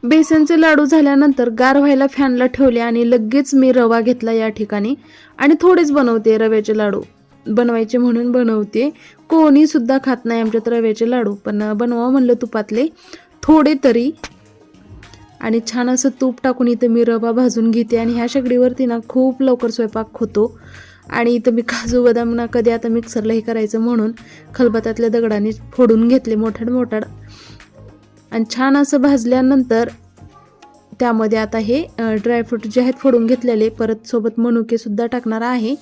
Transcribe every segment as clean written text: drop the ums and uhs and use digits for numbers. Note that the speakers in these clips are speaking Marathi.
बेसनचे लाडू झाल्यानंतर गार व्हायला फॅनला ठेवले आणि लगेच मी रवा घेतला या ठिकाणी आणि थोडेच बनवते रव्याचे लाडू. बनवायचे म्हणून बनवते. कोणी सुद्धा खात नाही आमच्यात रव्याचे लाडू, पण बनवा म्हणलं तुपातले थोडे तरी. आणि छान असं तूप टाकून इथं मी रवा भाजून घेते आणि ह्या शेगडीवरती ना खूप लवकर स्वयंपाक होतो. आणि इथं मी काजू बदाम ना कधी आता मिक्सरला हे करायचं म्हणून खलबत्त्यातल्या दगडाने फोडून घेतले मोठाड मोठाड. आणि छान असं भाजल्यानंतर त्यामध्ये आता हे ड्रायफ्रूट जे आहेत फोडून घेतलेले, परत सोबत मनुके सुद्धा टाकणार आहे.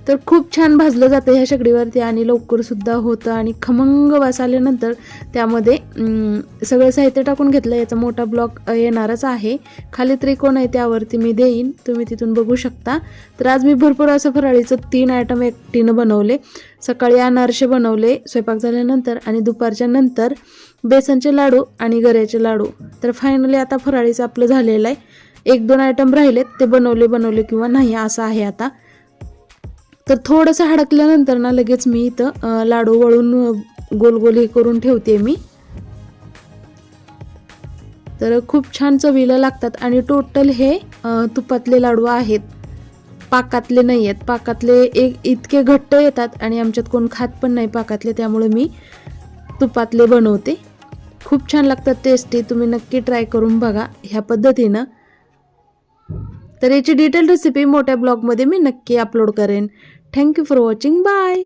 तर खूप छान भाजलं जातं ह्या शेगडीवरती आणि लवकर सुद्धा होतं. आणि खमंग वास आल्यानंतर त्यामध्ये सगळं साहित्य टाकून घेतलं. याचा मोठा ब्लॉक येणारच आहे, खाली त्रिकोण आहे त्यावरती मी देईन, तुम्ही तिथून बघू शकता. तर आज मी भरपूर असं फराळीचं 3 आयटम एकटीनं बनवले. सकाळी अनारसे बनवले स्वयंपाक झाल्यानंतर आणि दुपारच्या नंतर बेसनचे लाडू आणि गऱ्याचे लाडू. तर फायनली आता फराळीचं आपलं झालेलं आहे. 1-2 आयटम राहिलेत, ते बनवले किंवा नाही असं आहे आता. तर थोडंसं हडकल्यानंतर ना लगेच मी इथं लाडू वळून गोल गोल हे करून ठेवते मी. तर खूप छान चवीला लागतात आणि टोटल हे तुपातले लाडू आहेत, पाकातले नाही आहेत. पाकातले इतके घट्ट येतात आणि आमच्यात कोण खात पण नाही पाकातले, त्यामुळे मी तुपातले बनवते. खूप छान लागतात, टेस्टी. तुम्ही नक्की ट्राय करून बघा ह्या पद्धतीनं. तर याची डिटेल रेसिपी मोठ्या ब्लॉगमध्ये मी नक्की अपलोड करेन. Thank you for watching. बाय.